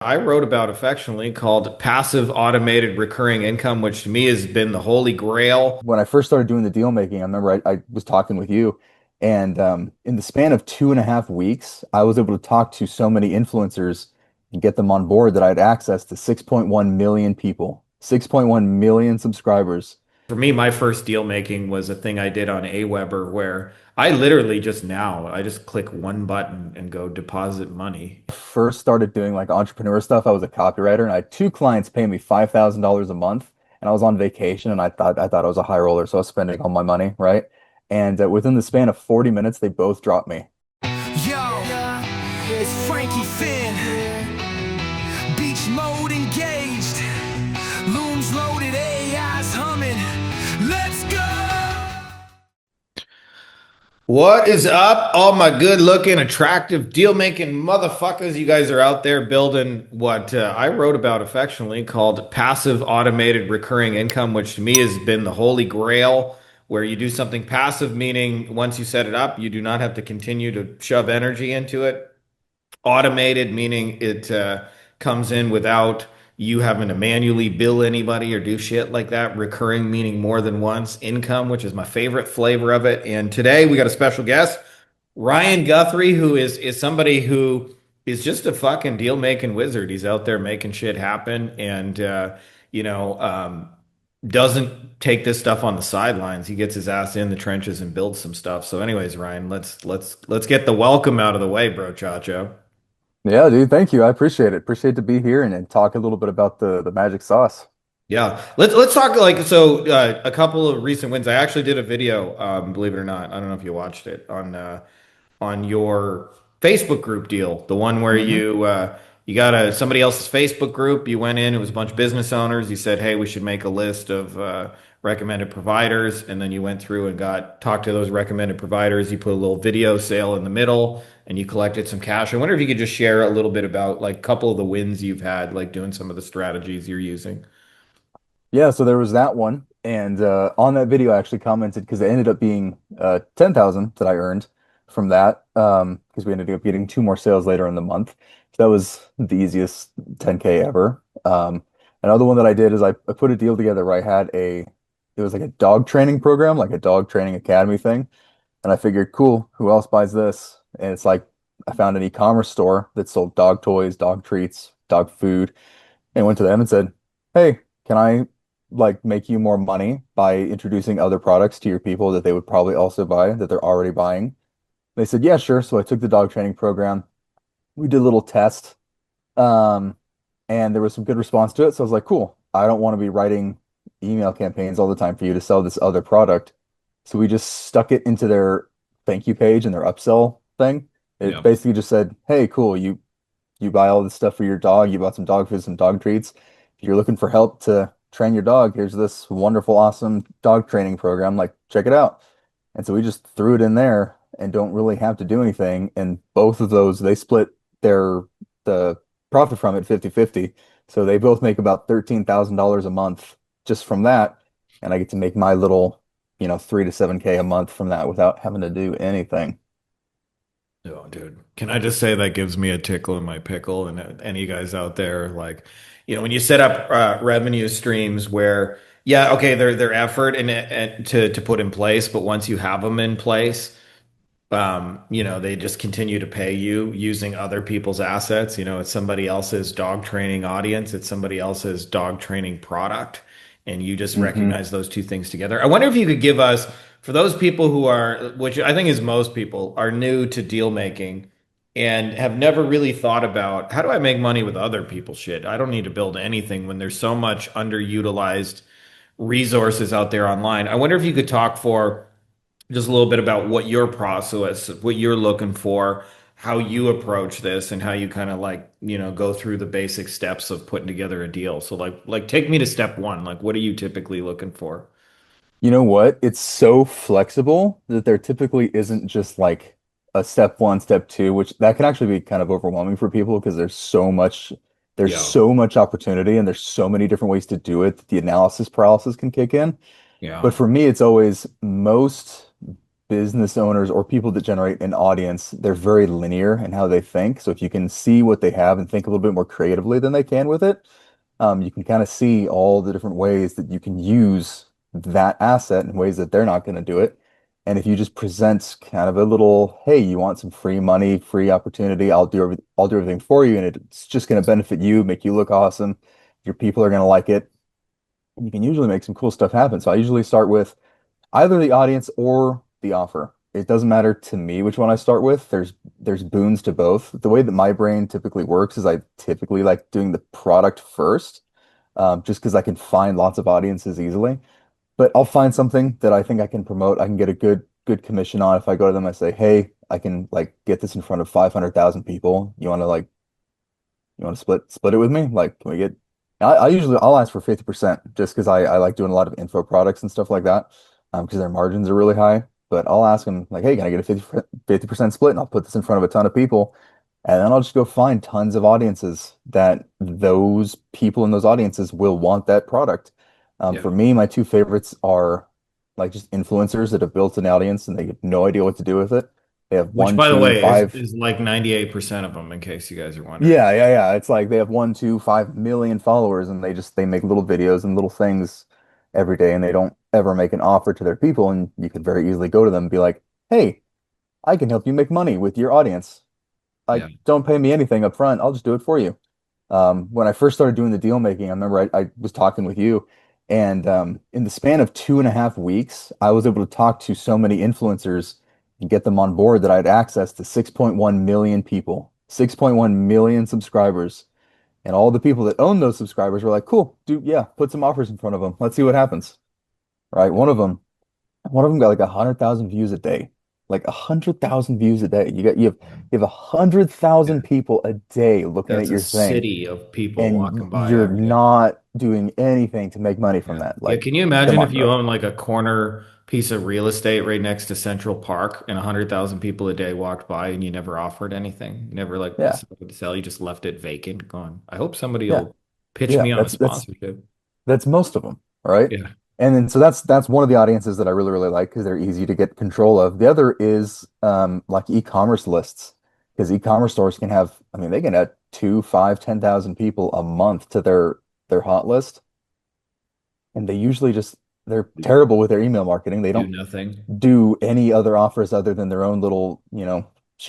I wrote about affectionately called passive automated recurring income, which to me has been the holy grail. When I first started doing the deal making, I remember I was talking with you, and in the span of 2.5 weeks, I was able to talk to so many influencers and get them on board that I had access to 6.1 million people, 6.1 million subscribers. For me, my first deal making was a thing I did on Aweber where I literally I just click one button and go deposit money. First started doing like entrepreneur stuff, I was a copywriter, and I had two clients paying me $5,000 a month, and I was on vacation, and I thought I was a high roller, so I was spending all my money, right? And within the span of 40 minutes, they both dropped me. Yo, it's Frankie Finn. Beach mode engaged. Looms loaded, AI's humming. Let's go! What is up, all my good looking, attractive, deal making motherfuckers? You guys are out there building what I wrote about affectionately called passive automated recurring income, which to me has been the holy grail, where you do something passive, meaning once you set it up, you do not have to continue to shove energy into it. Automated, meaning it comes in without you having to manually bill anybody or do shit like that. Recurring, meaning more than once. Income, which is my favorite flavor of it. And today we got a special guest, Ryan Guthrie, who is somebody who is just a fucking deal making wizard. He's out there making shit happen, and you know, um, doesn't take this stuff on the sidelines. He gets his ass in the trenches and builds some stuff. So, anyways, Ryan, let's get the welcome out of the way, bro, Chacho. Yeah, dude, thank you. I appreciate it. Appreciate to be here and talk a little bit about the magic sauce. Yeah, let's talk a couple of recent wins. I actually did a video, believe it or not. I don't know if you watched it on your Facebook group deal, the one where Hmm. you got somebody else's Facebook group. You went in, it was a bunch of business owners. You said, "Hey, we should make a list of recommended providers," and then you went through and got talked to those recommended providers. You put a little video sale in the middle, and you collected some cash. I wonder if you could just share a little bit about like a couple of the wins you've had, like doing some of the strategies you're using. Yeah, so there was that one. And on that video, I actually commented because it ended up being 10,000 that I earned from that because we ended up getting two more sales later in the month. So that was the easiest 10K ever. Another one that I did is I put a deal together where I had it was like a dog training program, like a dog training academy thing. And I figured, cool, who else buys this? And it's like I found an e-commerce store that sold dog toys, dog treats, dog food, and went to them and said, "Hey, can I like make you more money by introducing other products to your people that they would probably also buy that they're already buying?" They said, "Yeah, sure." So I took the dog training program. We did a little test, um, and there was some good response to it. So I was like, "Cool. I don't want to be writing email campaigns all the time for you to sell this other product." So we just stuck it into their thank you page and their upsell thing. It Yeah. basically just said, "Hey, cool. You buy all this stuff for your dog. You bought some dog food, some dog treats. If you're looking for help to train your dog, here's this wonderful, awesome dog training program. Like, check it out." And so we just threw it in there and don't really have to do anything. And both of those, they split the profit from it 50/50. So they both make about $13,000 a month just from that. And I get to make my little, 3 to 7K a month from that without having to do anything. Oh, dude. Can I just say that gives me a tickle in my pickle? And any guys out there, like, when you set up revenue streams where, yeah, okay, they're effort and to put in place, but once you have them in place, they just continue to pay you using other people's assets. It's somebody else's dog training audience, it's somebody else's dog training product, and you just Hmm. recognize those two things together. I wonder if you could give us, for those people who are, which I think is most people, are new to deal making and have never really thought about how do I make money with other people's shit? I don't need to build anything when there's so much underutilized resources out there online. I wonder if you could talk for just a little bit about what your process, what you're looking for, how you approach this, and how you kind of like, go through the basic steps of putting together a deal. So like take me to step one. Like, what are you typically looking for? You know what? It's so flexible that there typically isn't just like a step one, step two, which that can actually be kind of overwhelming for people because there's Yeah. so much opportunity and there's so many different ways to do it that the analysis paralysis can kick in. Yeah. But for me, it's always most business owners or people that generate an audience, they're very linear in how they think. So if you can see what they have and think a little bit more creatively than they can with it, you can kind of see all the different ways that you can use that asset in ways that they're not going to do it. And if you just present kind of a little, hey, you want some free money, free opportunity, I'll do everything for you, and it's just going to benefit you, make you look awesome. Your people are going to like it. You can usually make some cool stuff happen. So I usually start with either the audience or the offer. It doesn't matter to me which one I start with. There's boons to both. The way that my brain typically works is I typically like doing the product first, just because I can find lots of audiences easily. But I'll find something that I think I can promote. I can get a good commission on if I go to them. I say, hey, I can like get this in front of 500,000 people. You want to split it with me? Like, can we get? I usually I'll ask for 50% just because I like doing a lot of info products and stuff like that, because their margins are really high. But I'll ask them like, hey, can I get a 50% split? And I'll put this in front of a ton of people, and then I'll just go find tons of audiences that those people in those audiences will want that product. Yeah. For me, my two favorites are like just influencers that have built an audience and they have no idea what to do with it. They have Which, one, by the two, way, five. is like 98% of them, in case you guys are wondering. Yeah. It's like they have 1, 2, 5 million followers, and they make little videos and little things every day, and they don't ever make an offer to their people. And you could very easily go to them and be like, "Hey, I can help you make money with your audience. Yeah. Don't pay me anything up front. I'll just do it for you." When I first started doing the deal making, I remember I was talking with you, and in the span of 2.5 weeks, I was able to talk to so many influencers and get them on board that I had access to 6.1 million people, 6.1 million subscribers. And all the people that own those subscribers were like, cool, dude, yeah, put some offers in front of them. Let's see what happens. Right? One of them got like 100,000 views a day. Like 100,000 views a day. You have 100,000 Yeah. people a day looking at That's a your thing, city of people and walking by you're every day. not doing anything to make money from Yeah. that. Yeah. Like, Can you come imagine if on, you bro. own like a corner piece of real estate right next to Central Park and 100,000 people a day walked by and you never offered anything? You never like Yeah, something to sell. You just left it vacant, going, I hope somebody yeah, will pitch yeah. me on a That's sponsorship. that's most of them, right? Yeah. And then so that's one of the audiences that I really like because they're easy to get control of. The other is like e-commerce lists, because e-commerce stores can have, I mean, they can add 2, 5, 10,000 people a month to their hot list, and they're terrible with their email marketing. They Do don't nothing. do any other offers other than their own little, shitty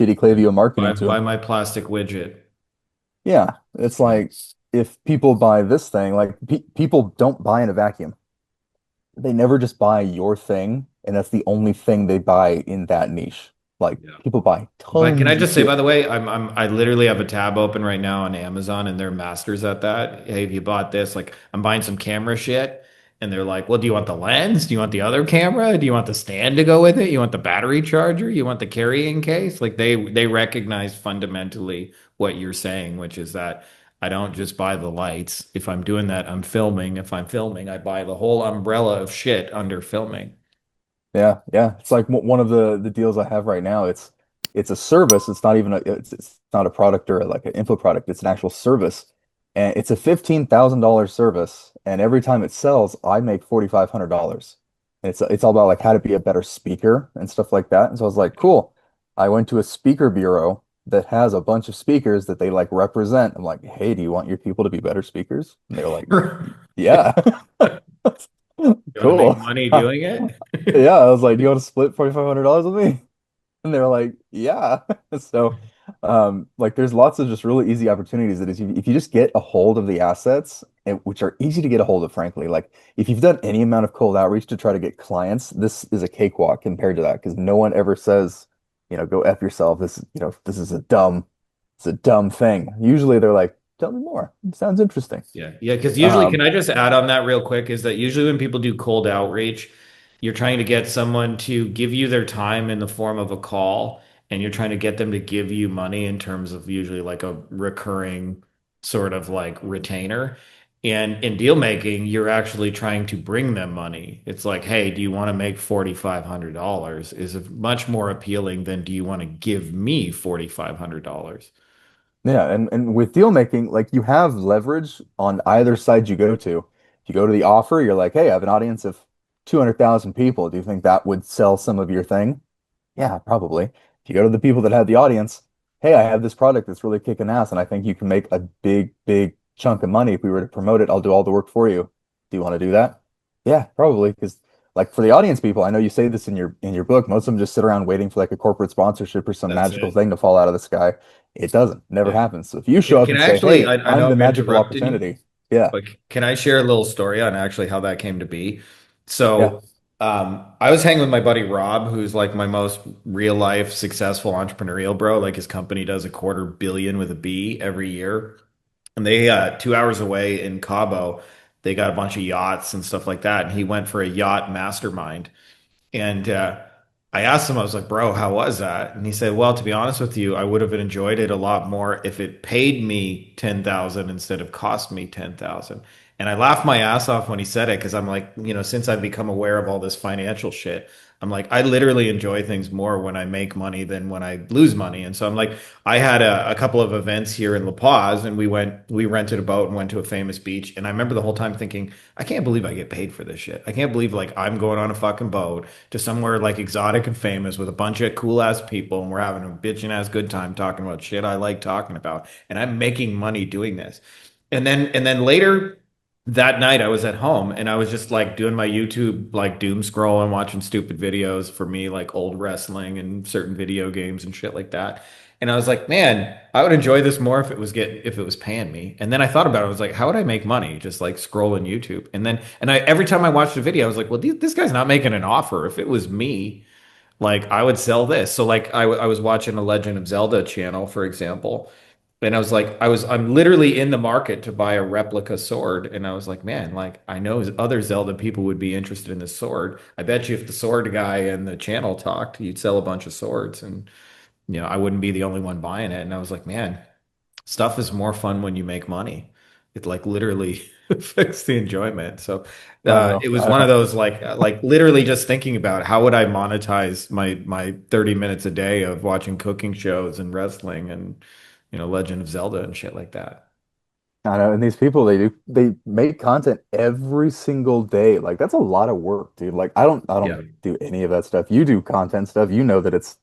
Yeah. Klaviyo Buy marketing to buy them. my plastic widget. Yeah, it's Yeah. like if people buy this thing, like people don't buy in a vacuum. They never just buy your thing, and that's the only thing they buy in that niche. Like Yeah. people buy But can I tons of just say, by shit. the way, I literally have a tab open right now on Amazon and they're masters at that. Hey, if you bought this, like I'm buying some camera shit and they're like, well, do you want the lens? Do you want the other camera? Do you want the stand to go with it? You want the battery charger? You want the carrying case? Like they recognize fundamentally what you're saying, which is that I don't just buy the lights. If I'm doing that, I'm filming. If I'm filming, I buy the whole umbrella of shit under filming. Yeah. It's like one of the deals I have right now. It's a service. It's not even it's not a product or like an info product. It's an actual service, and it's a $15,000 service. And every time it sells, I make $4,500. And it's all about like how to be a better speaker and stuff like that. And so I was like, cool. I went to a speaker bureau that has a bunch of speakers that they like represent. I'm like, hey, do you want your people to be better speakers? And they're like, yeah, You want to make cool. money doing it? Yeah, I was like, "Do you want to split $4,500 with me?" And they were like, "Yeah." So, like, there's lots of just really easy opportunities that is, if you just get a hold of the assets, which are easy to get a hold of, frankly. Like, if you've done any amount of cold outreach to try to get clients, this is a cakewalk compared to that because no one ever says, go F yourself. This is it's a dumb thing. Usually they're like, "Tell me more. It sounds interesting." Yeah, yeah, because usually, can Um, I just add on that real quick? Is that usually when people do cold outreach, you're trying to get someone to give you their time in the form of a call, and you're trying to get them to give you money in terms of usually like a recurring sort of like retainer. And in deal making, you're actually trying to bring them money. It's like, hey, do you want to make $4,500? Is much more appealing than do you want to give me $4,500? Yeah, and with deal making, like you have leverage on either side you go to. If you go to the offer, you're like, hey, I have an audience of 200,000 people. Do you think that would sell some of your thing? Yeah, probably. If you go to the people that had the audience, hey, I have this product that's really kicking ass, and I think you can make a big, big chunk of money if we were to promote it. I'll do all the work for you. Do you want to do that? Yeah, probably. Because like for the audience people, I know you say this in your book, most of them just sit around waiting for like a corporate sponsorship or some That's magical it. thing to fall out of the sky. It doesn't. Never Yeah. happens. So if you show up Can and I say, actually, hey, I I'm know the I'm magical interrupting you, opportunity. Yeah, but can I share a little story on actually how that came to be? yeah. So, I was hanging with my buddy Rob, who's like my most real life successful entrepreneurial bro. Like his company does a quarter billion with a B every year. And they 2 hours away in Cabo, they got a bunch of yachts and stuff like that. And he went for a yacht mastermind. And I asked him, I was like, bro, how was that? And he said, well, to be honest with you, I would have enjoyed it a lot more if it paid me 10,000 instead of cost me 10,000. And I laughed my ass off when he said it because I'm like, since I've become aware of all this financial shit, I'm like, I literally enjoy things more when I make money than when I lose money. And so I'm like, I had a couple of events here in La Paz and we rented a boat and went to a famous beach. And I remember the whole time thinking, I can't believe I get paid for this shit. I can't believe like I'm going on a fucking boat to somewhere like exotic and famous with a bunch of cool ass people and we're having a bitchin' ass good time talking about shit I like talking about. And I'm making money doing this. And then later that night I was at home and I was just like doing my YouTube like doom scrolling, watching stupid videos for me, like old wrestling and certain video games and shit like that. And I was like, man, I would enjoy this more if it was paying me. And then I thought about it, I was like, how would I make money? Just like scrolling YouTube. And I every time I watched a video, I was like, well, this guy's not making an offer. If it was me, like I would sell this. So like I was watching a Legend of Zelda channel, for example, and I was like, I'm literally in the market to buy a replica sword, and I was like, man, like I know other Zelda people would be interested in this sword. I bet you if the sword guy in the channel talked, you'd sell a bunch of swords, and I wouldn't be the only one buying it. And I was like, man, stuff is more fun when you make money. It like literally affects the enjoyment. So I know. it was one of those like literally just thinking about how would I monetize my 30 minutes a day of watching cooking shows and wrestling and Legend of Zelda and shit like that. I know, and these people they make content every single day. Like that's a lot of work, dude. Like I don't Yeah. do any of that stuff. You do content stuff. You know that it's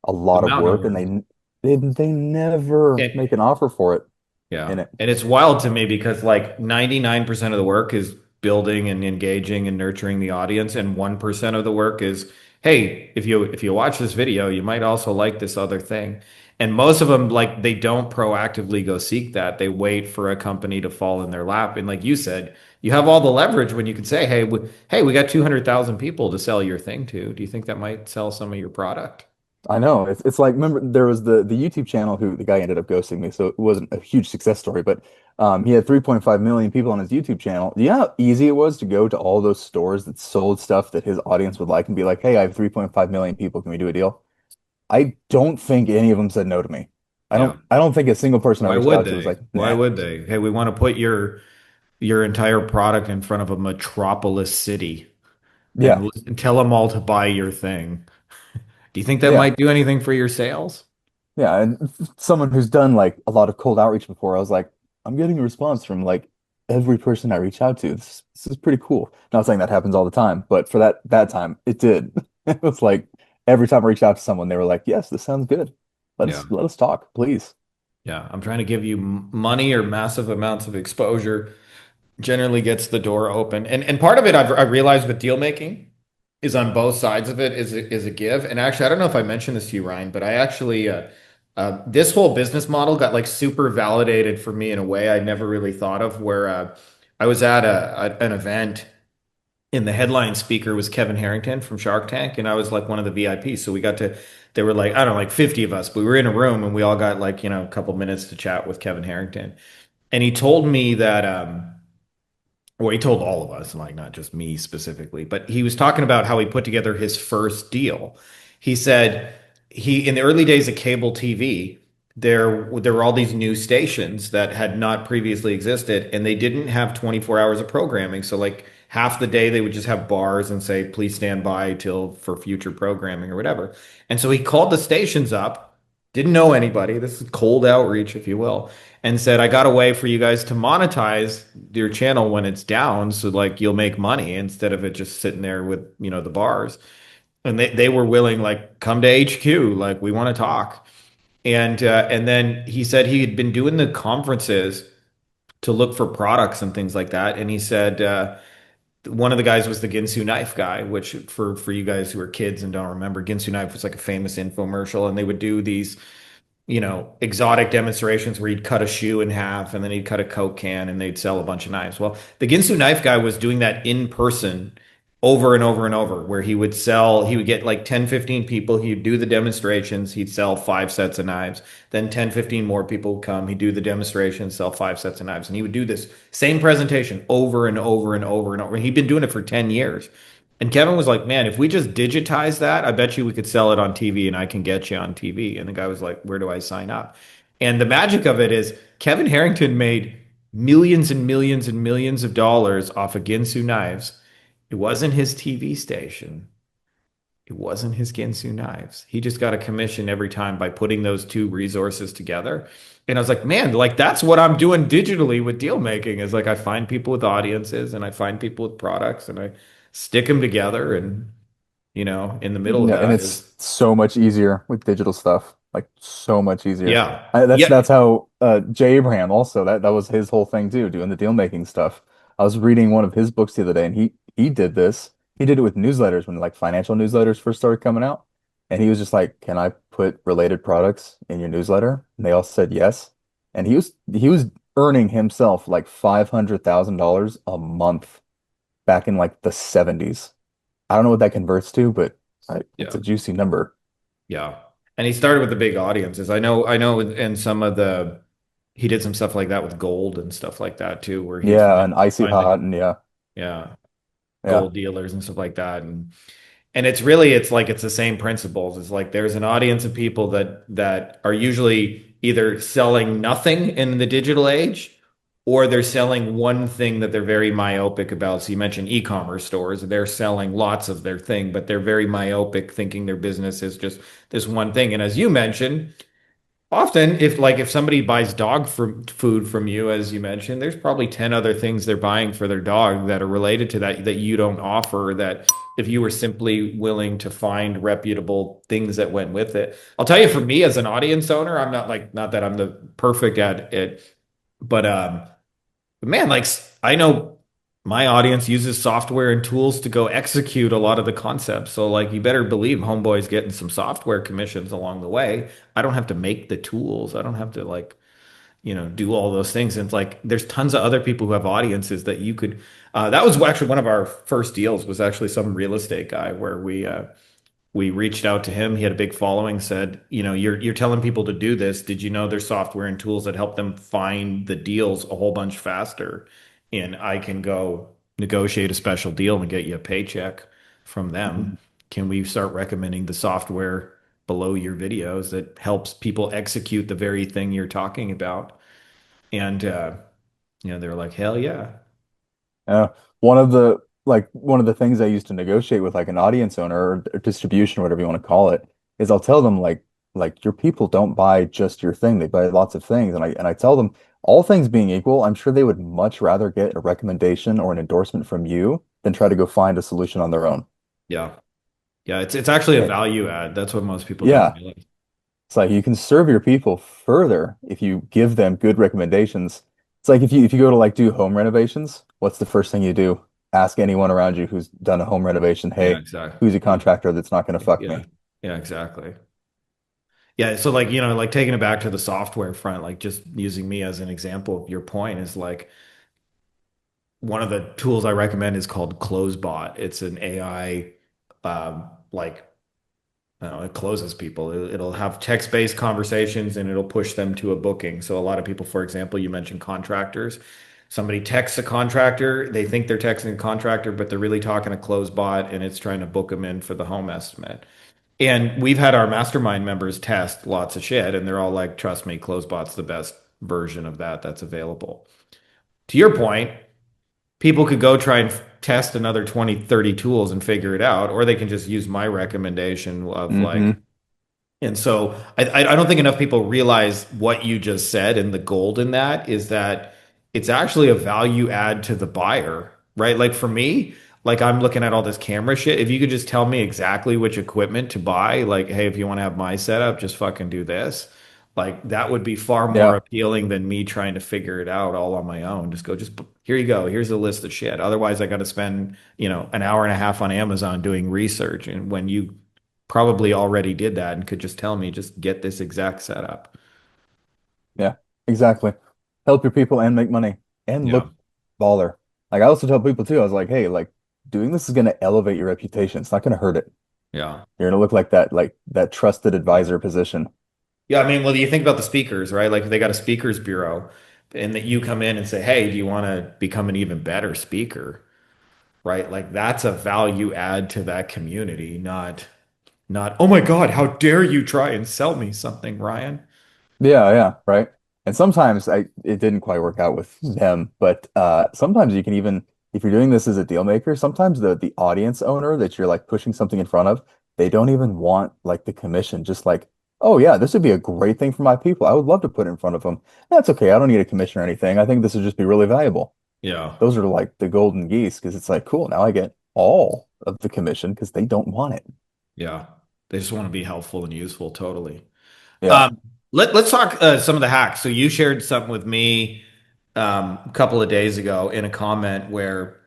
a It's a lot of mountain of work, and work. they never And make an offer for it yeah. in it. And it's wild to me because like 99% of the work is building and engaging and nurturing the audience, and 1% of the work is, hey, if you watch this video, you might also like this other thing. And most of them like they don't proactively go seek that. They wait for a company to fall in their lap. And like you said, you have all the leverage when you can say, hey, we got 200,000 people to sell your thing to. Do you think that might sell some of your product? I know. It's like remember there was the YouTube channel who the guy ended up ghosting me, so it wasn't a huge success story, but he had 3.5 million people on his YouTube channel. Do you know how easy it was to go to all those stores that sold stuff that his audience would like and be like, "Hey, I have 3.5 million people. Can we do a deal?" I don't think any of them said no to me. Yeah. I don't think a single person I Why reached would out to was they? like, Why "Nah." would they? Hey, we want to put your entire product in front of a metropolis city Yeah. and tell them all to buy your thing. Do you think that Yeah. might do anything for your sales? Yeah, and someone who's done like a lot of cold outreach before, I was like, I'm getting a response from like every person I reach out to. This is pretty cool. Not saying that happens all the time, but for that time, it did. It was like every time I reached out to someone, they were like, "Yes, this sounds good. Yeah. Let us talk, please." Yeah. I'm trying to give you money or massive amounts of exposure generally gets the door open. And part of it I've realized with deal making is on both sides of it is a give. And actually, I don't know if I mentioned this to you, Ryan, but I actually this whole business model got like super validated for me in a way I never really thought of. Where I was at an event, and the headline speaker was Kevin Harrington from Shark Tank, and I was like one of the VIPs. So we got to, they were like I don't know, like 50 of us, but we were in a room and we all got like a couple minutes to chat with Kevin Harrington, and he told me that well, he told all of us, like not just me specifically, but he was talking about how he put together his first deal. He said he in the early days of cable TV, there were all these new stations that had not previously existed, and they didn't have 24 hours of programming. So like half the day they would just have bars and say, please stand by till for future programming or whatever. And so he called the stations up, didn't know anybody. This is cold outreach, if you will, and said, I got a way for you guys to monetize your channel when it's down. So like you'll make money instead of it just sitting there with, the bars. and they were willing, like, come to HQ, like we want to talk. And then he said he had been doing the conferences to look for products and things like that. And he said one of the guys was the Ginsu knife guy, which for you guys who are kids and don't remember, Ginsu knife was like a famous infomercial, and they would do these exotic demonstrations where he'd cut a shoe in half and then he'd cut a Coke can and they'd sell a bunch of knives. Well, the Ginsu knife guy was doing that in person over and over and over, where he would get like 10, 15 people, he'd do the demonstrations, he'd sell 5 sets of knives. Then 10, 15 more people would come, he'd do the demonstrations, sell 5 sets of knives. And he would do this same presentation over and over and over and over. He'd been doing it for 10 years. And Kevin was like, man, if we just digitize that, I bet you we could sell it on TV and I can get you on TV. And the guy was like, where do I sign up? And the magic of it is Kevin Harrington made millions and millions and millions of dollars off of Ginsu knives. It wasn't his TV station. It wasn't his Ginsu knives. He just got a commission every time by putting those two resources together. And I was like, man, like that's what I'm doing digitally with deal making is like I find people with audiences and I find people with products and I stick them together. And, in the middle of Yeah, and that it's is, so much easier with digital stuff. Like so much easier. yeah, That's yeah, that's how Jay Abraham also that was his whole thing too, doing the deal making stuff. I was reading one of his books the other day, and he did this. He did it with newsletters when like financial newsletters first started coming out, and he was just like, "Can I put related products in your newsletter?" And they all said yes. And he was earning himself like $500,000 a month back in like the 70s. I don't know what that converts to, but it's yeah, a juicy number. yeah. And he started with the big audiences. I know in some of he did some stuff like that with gold and stuff like that too, where he'd Yeah, and find icy find the, hot, and yeah, yeah, yeah. gold dealers and stuff like that. And it's the same principles. It's like there's an audience of people that are usually either selling nothing in the digital age or they're selling one thing that they're very myopic about. So you mentioned e-commerce stores. They're selling lots of their thing, but they're very myopic, thinking their business is just this one thing. And as you mentioned, often, if somebody buys food from you, as you mentioned, there's probably 10 other things they're buying for their dog that are related to that you don't offer, that if you were simply willing to find reputable things that went with it. I'll tell you, for me as an audience owner, I'm not that I'm the perfect at it, but man, like I know my audience uses software and tools to go execute a lot of the concepts. So like you better believe Homeboy's getting some software commissions along the way. I don't have to make the tools. I don't have to like, do all those things. And it's like there's tons of other people who have audiences that you could that was actually one of our first deals, was actually some real estate guy where we reached out to him. He had a big following, said, you're telling people to do this. Did you know there's software and tools that help them find the deals a whole bunch faster? And I can go negotiate a special deal and get you a paycheck from them. Mhm. Can we start recommending the software below your videos that helps people execute the very thing you're talking about? And they're like, hell yeah. Yeah. One of the things I used to negotiate with like an audience owner or distribution or whatever you want to call it is I'll tell them like your people don't buy just your thing. They buy lots of things. And I tell them all things being equal, I'm sure they would much rather get a recommendation or an endorsement from you than try to go find a solution on their own. Yeah. Yeah. It's actually a Yeah. value add. That's what most people don't Yeah. realize. It's like you can serve your people further if you give them good recommendations. It's like if you go to like do home renovations, what's the first thing you do? Ask anyone around you who's done a home renovation, Yeah, hey, exactly. who's a contractor that's not going to fuck Yeah. me? Yeah, exactly. Yeah, so like, like taking it back to the software front, like just using me as an example of your point is like one of the tools I recommend is called CloseBot. It's an AI like I don't know, it closes people. It'll have text-based conversations and it'll push them to a booking. So a lot of people, for example, you mentioned contractors. Somebody texts a contractor, they think they're texting a contractor, but they're really talking to CloseBot and it's trying to book them in for the home estimate. And we've had our mastermind members test lots of shit, and they're all like, trust me, CloseBot's the best version of that that's available. To your point, people could go try and test another 20, 30 tools and figure it out, or they can just use my recommendation of like, Hmm. and so I don't think enough people realize what you just said, and the gold in that is that it's actually a value add to the buyer, right? Like for me, like I'm looking at all this camera shit. If you could just tell me exactly which equipment to buy, like, hey, if you want to have my setup, just fucking do this. Like that would be far more Yeah. appealing than me trying to figure it out all on my own. Just here you go. Here's a list of shit. Otherwise, I got to spend, an hour and a half on Amazon doing research. And when you probably already did that and could just tell me, just get this exact setup. Yeah, exactly. Help your people and make money and Yeah. look baller. Like I also tell people too, I was like, hey, like doing this is gonna elevate your reputation. It's not gonna hurt it. Yeah. You're gonna look like that trusted advisor position. Yeah, I mean, well, you think about the speakers, right? Like they got a speakers bureau, and that you come in and say, "Hey, do you want to become an even better speaker?" Right? Like that's a value add to that community, not, "Oh my God, how dare you try and sell me something, Ryan?" Yeah, yeah, right. And sometimes it didn't quite work out with them, but sometimes you can even if you're doing this as a deal maker, sometimes the audience owner that you're like pushing something in front of, they don't even want like the commission, just like, oh yeah, this would be a great thing for my people. I would love to put it in front of them. That's okay. I don't need a commission or anything. I think this would just be really valuable. Yeah. Those are like the golden geese because it's like, cool, now I get all of the commission because they don't want it. Yeah. They just want to be helpful and useful, totally. Yeah. Um, let's talk some of the hacks. So you shared something with me a couple of days ago in a comment where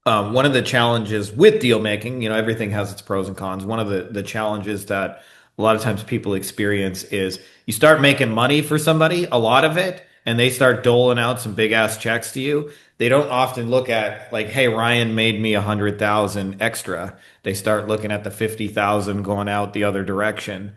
one of the challenges with deal making, everything has its pros and cons. One of the challenges that a lot of times people experience is you start making money for somebody, a lot of it, and they start doling out some big ass checks to you. They don't often look at like, hey, Ryan made me 100,000 extra. They start looking at the 50,000 going out the other direction.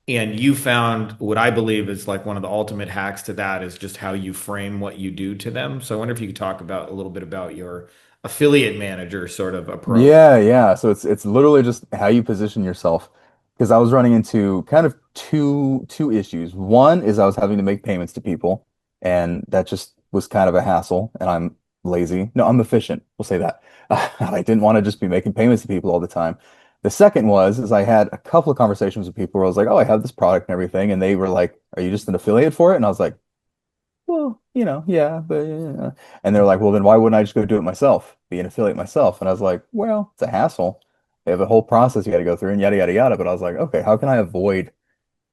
And you found what I believe is like one of the ultimate hacks to that is just how you frame what you do to them. So I wonder if you could talk about a little bit about your affiliate manager sort of approach. Yeah, yeah. So it's literally just how you position yourself. Because I was running into kind of two issues. One is I was having to make payments to people, and that just was kind of a hassle. And I'm lazy. No, I'm efficient. We'll say that. I didn't want to just be making payments to people all the time. The second is I had a couple of conversations with people where I was like, oh, I have this product and everything, and they were like, are you just an affiliate for it? And I was like, well, yeah, but yeah. And they're like, well, then why wouldn't I just go do it myself, be an affiliate myself? And I was like, well, it's a hassle. They have a whole process you got to go through and yada, yada, yada. But I was like, okay, how can I avoid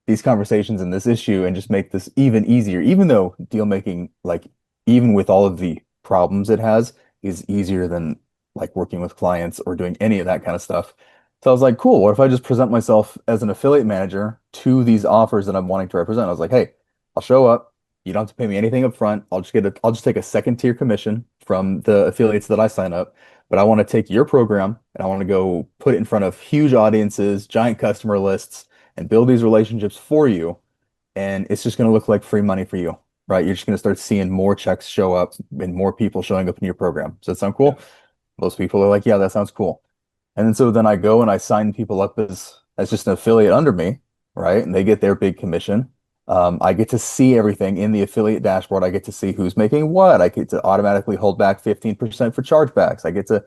these conversations and this issue and just make this even easier, even though deal making, like, even with all of the problems it has, is easier than like working with clients or doing any of that kind of stuff. So I was like, cool, what if I just present myself as an affiliate manager to these offers that I'm wanting to represent? I was like, hey, I'll show up. You don't have to pay me anything up front. I'll just take a second tier commission from the affiliates that I sign up. But I want to take your program and I want to go put it in front of huge audiences, giant customer lists, and build these relationships for you. And it's just going to look like free money for you, right? You're just going to start seeing more checks show up and more people showing up in your program. Does that sound Yeah. cool? Most people are like, yeah, that sounds cool. And then so then I go and I sign people up as just an affiliate under me, right? And they get their big commission. I get to see everything in the affiliate dashboard. I get to see who's making what. I get to automatically hold back 15% for chargebacks. I get to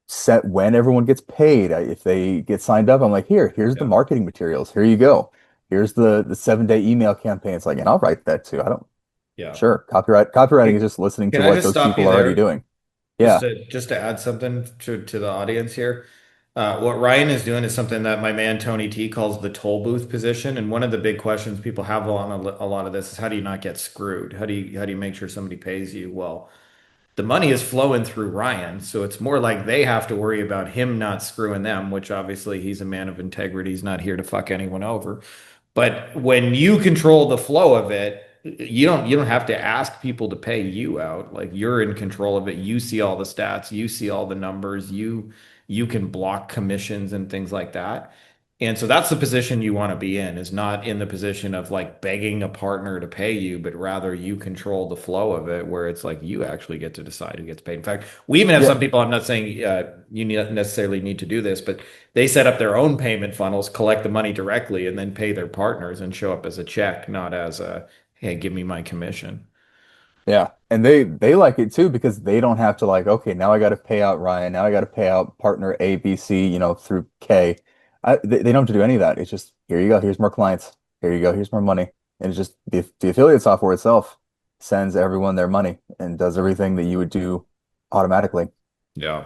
set when everyone gets paid. If they get signed up, I'm like, here's the Yeah. marketing materials. Here you go. Here's the 7-day email campaign. It's like, and I'll write that too. I don't, Yeah. sure. Copywriting is Hey, just listening to can I what just those stop people you are already there? doing. Yeah. Just to add something to the audience here. What Ryan is doing is something that my man Tony T calls the toll booth position. And one of the big questions people have on a lot of this is how do you not get screwed? How do you make sure somebody pays you? Well, the money is flowing through Ryan, so it's more like they have to worry about him not screwing them, which obviously he's a man of integrity. He's not here to fuck anyone over. But when you control the flow of it, you don't have to ask people to pay you out. Like you're in control of it. You see all the stats, you see all the numbers, you can block commissions and things like that. And so that's the position you want to be in, is not in the position of like begging a partner to pay you, but rather you control the flow of it, where it's like you actually get to decide who gets paid. In fact, we even have Yeah. some people, I'm not saying necessarily need to do this, but they set up their own payment funnels, collect the money directly, and then pay their partners and show up as a check, not as a, hey, give me my commission. Yeah, and they like it too because they don't have to like, okay, now I got to pay out Ryan, now I got to pay out partner A, B, C, through K. They don't have to do any of that. It's just here you go, here's more clients, here you go, here's more money, and it's just the affiliate software itself sends everyone their money and does everything that you would do automatically. Yeah.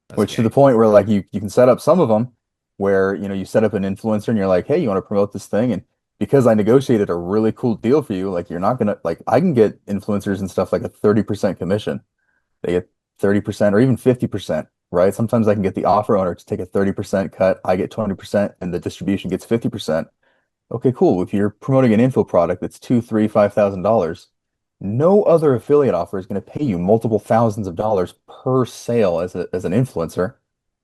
That's Which to the gay. point where like you can set up some of them where you set up an influencer and you're like, hey, you want to promote this thing? And because I negotiated a really cool deal for you, like you're not gonna like I can get influencers and stuff like a 30% commission. They get 30% or even 50%, right? Sometimes I can get the offer owner to take a 30% cut, I get 20%, and the distribution gets 50%. Okay, cool. If you're promoting an info product that's two, three, $5,000, no other affiliate offer is going to pay you multiple thousands of dollars per sale as an influencer,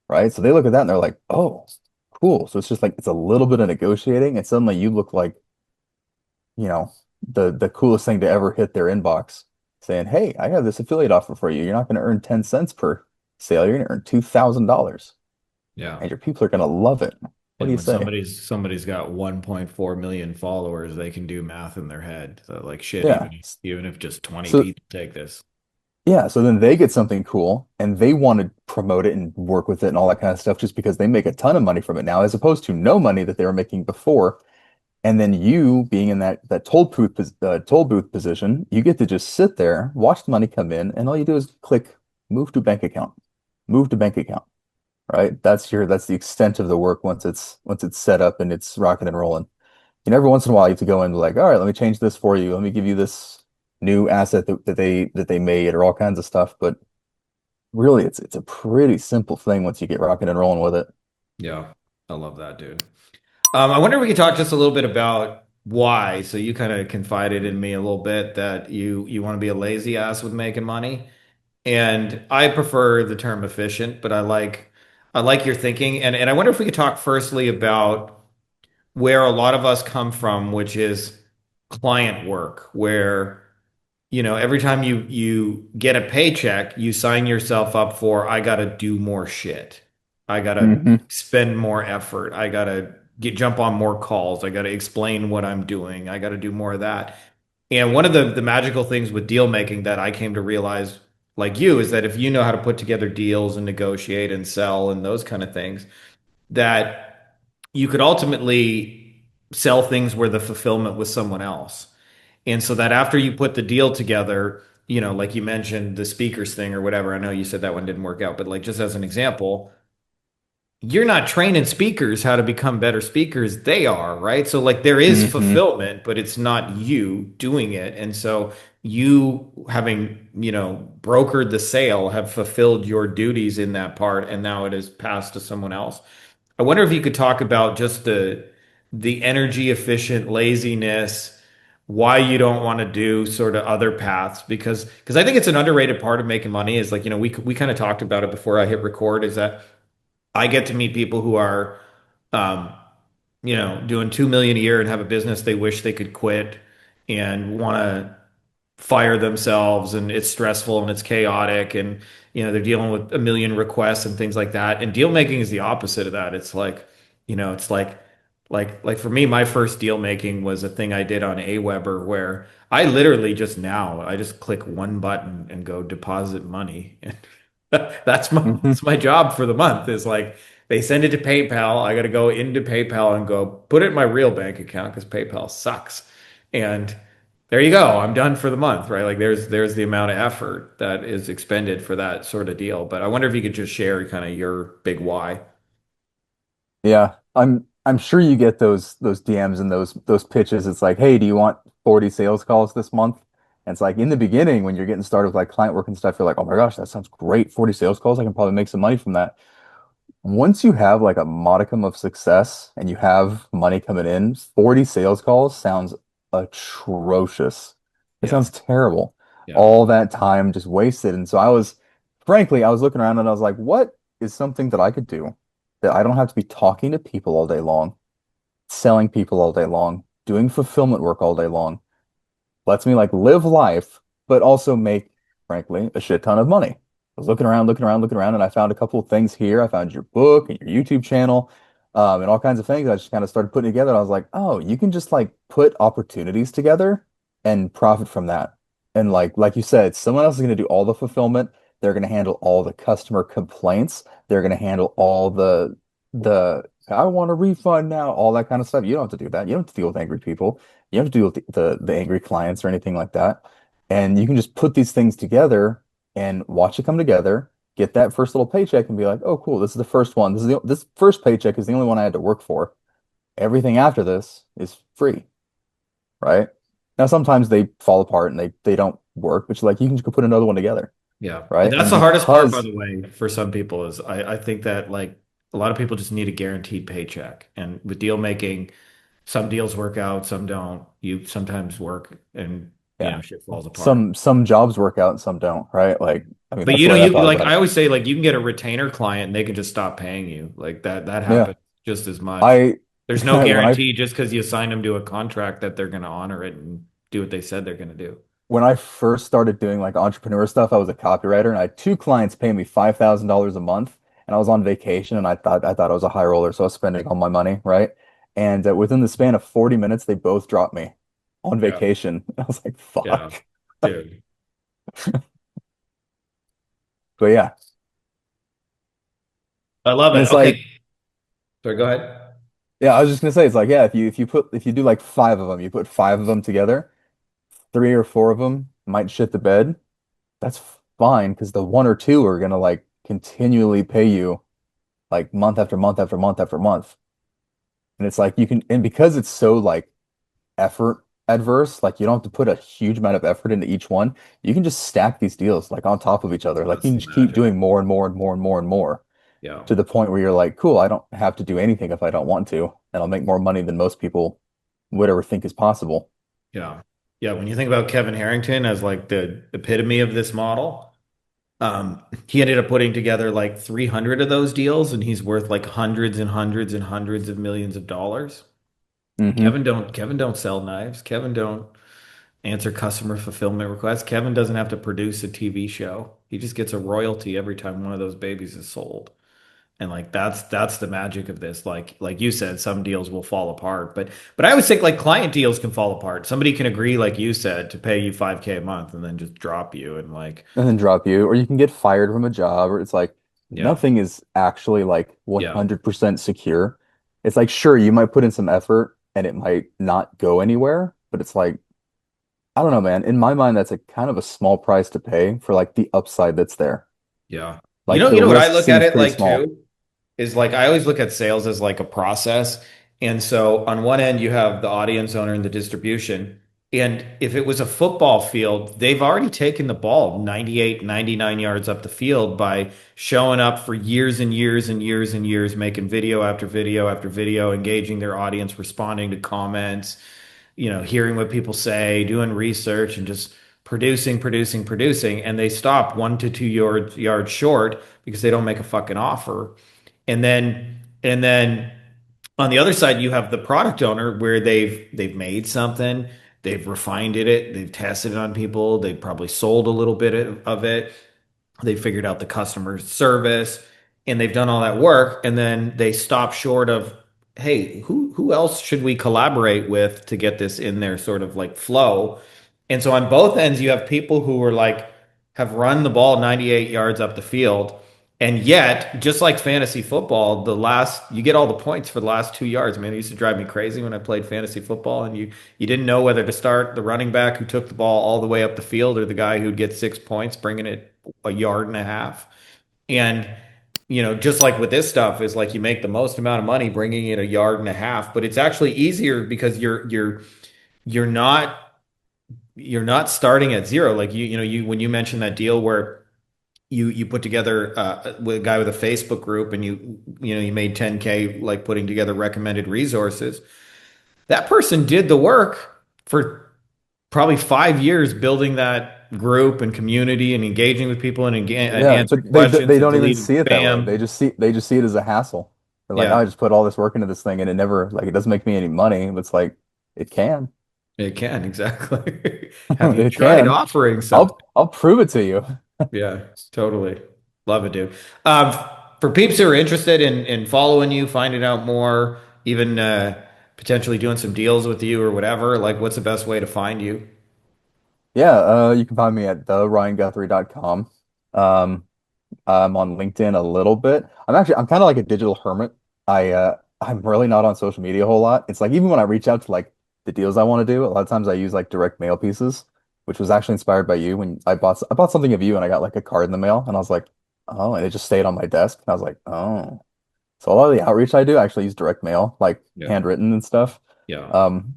right? So they look at that and they're like, oh, cool. So it's just like it's a little bit of negotiating, and suddenly you look like, you know, the coolest thing to ever hit their inbox, saying, hey, I have this affiliate offer for you. You're not going to earn 10 cents per sale. You're going to earn $2,000, Yeah. and your people are going to love it. What do And you when say? somebody's got 1.4 million followers, they can do math in their head. So like shit, Yeah. even if just 20 So people take this. yeah, so then they get something cool and they want to promote it and work with it and all that kind of stuff just because they make a ton of money from it now, as opposed to no money that they were making before. And then you being in that toll booth position, you get to just sit there, watch the money come in, and all you do is click move to bank account, move to bank account, right? That's the extent of the work once it's set up and it's rocking and rolling. And every once in a while you have to go in and be like, all right, let me change this for you. Let me give you this new asset that they made or all kinds of stuff. But really, it's a pretty simple thing once you get rocking and rolling with it. Yeah. I love that, dude. I wonder if we could talk just a little bit about why. So you kind of confided in me a little bit that you want to be a lazy ass with making money. And I prefer the term efficient, but I like your thinking. And I wonder if we could talk firstly about where a lot of us come from, which is client work, where every time you get a paycheck, you sign yourself up for I got to do more shit. I got to Hmm. spend more effort. I got to get jump on more calls. I got to explain what I'm doing. I got to do more of that. And one of the magical things with deal making that I came to realize, like you, is that if you know how to put together deals and negotiate and sell and those kind of things, that you could ultimately sell things where the fulfillment was someone else. And so that after you put the deal together, like you mentioned the speakers thing or whatever, I know you said that one didn't work out, but like just as an example, you're not training speakers how to become better speakers. They are, right? So like there is Hmm. fulfillment, but it's not you doing it. And so you having, brokered the sale have fulfilled your duties in that part and now it is passed to someone else. I wonder if you could talk about just the energy efficient laziness, why you don't want to do sort of other paths because I think it's an underrated part of making money is like, we kind of talked about it before I hit record is that I get to meet people who are, um, doing 2 million a year and have a business they wish they could quit and want to fire themselves and it's stressful and it's chaotic and they're dealing with a million requests and things like that. And deal making is the opposite of that. It's like, it's like for me, my first deal making was a thing I did on Aweber where I literally I just click one button and go deposit money. And Hmm. that's my job for the month is like they send it to PayPal. I got to go into PayPal and go put it in my real bank account because PayPal sucks. And there you go. I'm done for the month, right? Like there's the amount of effort that is expended for that sort of deal. But I wonder if you could just share kind of your big why. Yeah, I'm sure you get those DMs and those pitches. It's like, hey, do you want 40 sales calls this month? And it's like in the beginning when you're getting started with like client work and stuff, you're like, oh my gosh, that sounds great. 40 sales calls, I can probably make some money from that. Once you have like a modicum of success and you have money coming in, 40 sales calls sounds atrocious. It Yeah. sounds terrible. Yeah. All that time just wasted. And so frankly, I was looking around and I was like, what is something that I could do that I don't have to be talking to people all day long, selling people all day long, doing fulfillment work all day long, lets me like live life, but also make, frankly, a shit ton of money. I was looking around, looking around, looking around, and I found a couple of things here. I found your book and your YouTube channel, and all kinds of things. I just kind of started putting together. I was like, oh, you can just like put opportunities together and profit from that. And like you said, someone else is going to do all the fulfillment. They're going to handle all the customer complaints. They're going to handle all the I want a refund now, all that kind of stuff. You don't have to do that. You don't have to deal with angry people. You don't have to deal with the angry clients or anything like that. And you can just put these things together and watch it come together. get that first little paycheck and be like, oh, cool, this is the first one. This first paycheck is the only one I had to work for. Everything after this is free, right? Now sometimes they fall apart and they don't work, but you're like you can just go put another one together, Yeah. And right? that's And the hardest part, by because the way, for some people is I think that like a lot of people just need a guaranteed paycheck. And with deal making, some deals work out, some don't. You sometimes work and yeah, shit falls apart. some jobs work out and some don't, right? Like I mean But that's the way I you thought like about I it. always say like you can get a retainer client and they can just stop paying you. Like that Yeah. happens just as much. I There's no when I guarantee just because you sign them to a contract that they're going to honor it and do what they said they're going to do. when I first started doing like entrepreneur stuff, I was a copywriter and I had two clients pay me $5,000 a month and I was on vacation and I thought I was a high roller, so I was spending all my money, right? And within the span of 40 minutes, they both dropped me on Yeah. vacation. I was like, Yeah. fuck. Dude. But yeah, I love and it. it's Okay. like, Sorry, go ahead. yeah, I was just gonna say, it's like, yeah, if you do like five of them, you put five of them together, three or four of them might shit the bed. That's fine because the one or two are gonna like continually pay you like month after month after month after month. And it's like you can, and because it's so like effort adverse, like you don't have to put a huge amount of effort into each one. You can just stack these deals like on top of each other. Like you That's can the just keep magic. doing more and more and more and more and more Yeah. to the point where you're like, cool, I don't have to do anything if I don't want to, and I'll make more money than most people would ever think is possible. Yeah. Yeah. When you think about Kevin Harrington as like the epitome of this model, he ended up putting together like 300 of those deals and he's worth like hundreds and hundreds and hundreds of millions of dollars. Hmm. Kevin don't sell knives. Kevin don't answer customer fulfillment requests. Kevin doesn't have to produce a TV show. He just gets a royalty every time one of those babies is sold. And like that's the magic of this. Like you said, some deals will fall apart, but I always think like client deals can fall apart. Somebody can agree, like you said, to pay you 5K a month and then just drop you and like And then drop you, or you can get fired from a job, or it's like yeah, nothing is actually like yeah, 100% secure. It's like, sure, you might put in some effort and it might not go anywhere, but it's like, I don't know, man. In my mind, that's a kind of a small price to pay for like the upside that's there. yeah. Like the You know what I risk look at seems it pretty like small. too? Is like I always look at sales as like a process. And so on one end, you have the audience owner and the distribution. And if it was a football field, they've already taken the ball 98, 99 yards up the field by showing up for years and years and years and years, making video after video after video, engaging their audience, responding to comments, hearing what people say, doing research, and just producing. And they stop 1 to 2 yards short because they don't make a fucking offer. And then on the other side, you have the product owner where they've made something, they've refined it, they've tested it on people, they've probably sold a little bit of it, they figured out the customer service and they've done all that work and then they stop short of, hey, who else should we collaborate with to get this in their sort of like flow. And so on both ends you have people who are like have run the ball 98 yards up the field, and yet just like fantasy football, the last you get all the points for the last 2 yards. Man, it used to drive me crazy when I played fantasy football and you didn't know whether to start the running back who took the ball all the way up the field or the guy who'd get 6 points bringing it a yard and a half. And just like with this stuff is like you make the most amount of money bringing it a yard and a half, but it's actually easier because you're not you're not starting at zero. Like you when you mentioned that deal where you put together with a guy with a Facebook group and you made 10K like putting together recommended resources. That person did the work for probably 5 years building that group and community and engaging with people and Yeah, answering but questions they and don't even deleting see it that way. spam. They just see it as a hassle. They're like, oh, Yeah, I just put all this work into this thing and it never like it doesn't make me any money. But it's like it can. it can exactly. Have you It tried can. offering something? I'll prove it to you. Yeah, totally. Love it, dude. For peeps who are interested in following you, finding out more, even potentially doing some deals with you or whatever, like what's the best way to find you? Yeah, you can find me at theryanguthrie.com. Um, I'm on LinkedIn a little bit. I'm kind of like a digital hermit. I'm really not on social media a whole lot. It's like even when I reach out to like the deals I want to do, a lot of times I use like direct mail pieces, which was actually inspired by you when I bought something of you and I got like a card in the mail and I was like, oh, and it just stayed on my desk. And I was like, oh. So a lot of the outreach I do, I actually use direct mail, like Yeah. handwritten and stuff. Yeah.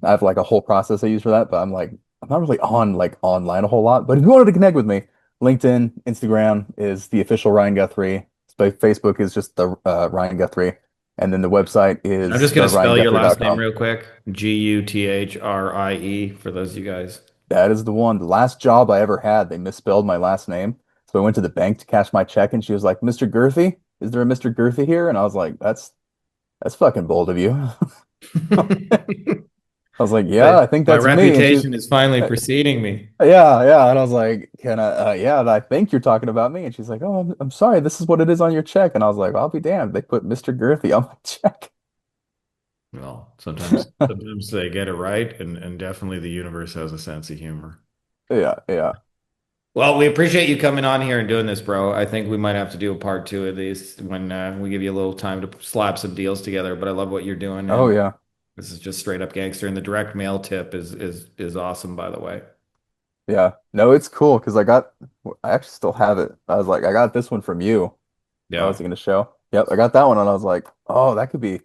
I have like a whole process I use for that, but I'm not really on like online a whole lot. But if you wanted to connect with me, LinkedIn, Instagram is the official Ryan Guthrie. Facebook is just the Ryan Guthrie, and then the website I'm is just gonna the spell your last name ryanguthrie.com. real quick. Guthrie for those of you guys. That is the one. The last job I ever had, they misspelled my last name. So I went to the bank to cash my check, and she was like, "Mr. Girthy, is there a Mr. Girthy here?" And I was like, "That's fucking bold of you." I was like, "Yeah, I think My that's me." And she's, reputation is finally preceding me. "Yeah, yeah." And I was like, "Can I? Yeah, I think you're talking about me." And she's like, "Oh, I'm sorry. This is what it is on your check." And I was like, "I'll be damned. They put Mr. Girthy on my check." Well, sometimes they get it right, and definitely the universe has a sense of humor. Yeah, yeah. Well, we appreciate you coming on here and doing this, bro. I think we might have to do a part two of these when we give you a little time to slap some deals together. But I love what you're doing, Oh, and yeah. this is just straight up gangster. And the direct mail tip is awesome, by the way. Yeah. No, it's cool because I actually still have it. I was like, I got this one from you. Oh, Yeah, is it going to show? Yep, I got that one, and I was like, oh, that could be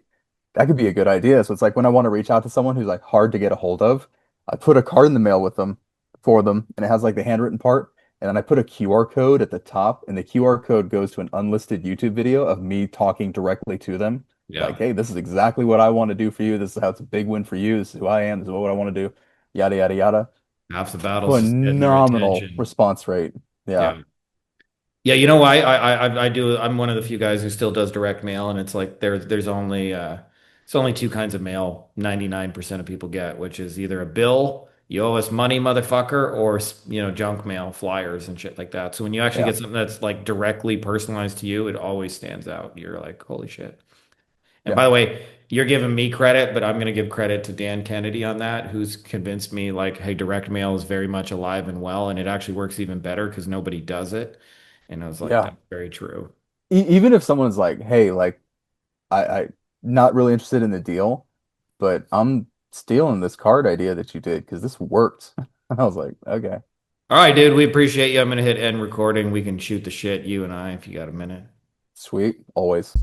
a good idea. So it's like when I want to reach out to someone who's like hard to get a hold of, I put a card in the mail with them for them, and it has like the handwritten part, and then I put a QR code at the top, and the QR code goes to an unlisted YouTube video of me talking directly to them. Like, yeah. hey, this is exactly what I want to do for you. This is how it's a big win for you. This is who I am. This is what I want to do. Yada yada yada. Half the battle's just getting their Phenomenal attention. response rate. Yeah. Yeah. Yeah, you know why I do I'm one of the few guys who still does direct mail, and it's like there's only it's only two kinds of mail 99% of people get, which is either a bill, you owe us money, motherfucker, or junk mail, flyers and shit like that. So when you actually Yeah. get something that's like directly personalized to you, it always stands out. You're like, holy shit. And Yeah. by the way, you're giving me credit, but I'm going to give credit to Dan Kennedy on that, who's convinced me like, hey, direct mail is very much alive and well, and it actually works even better because nobody does it. And I was like, Yeah. that's very true. Even if someone's like, hey, like I not really interested in the deal, but I'm stealing this card idea that you did because this worked. I was like, okay, All right, dude, we appreciate you. I'm going to hit end recording. We can shoot the shit, you and I, if you got a minute. sweet, always.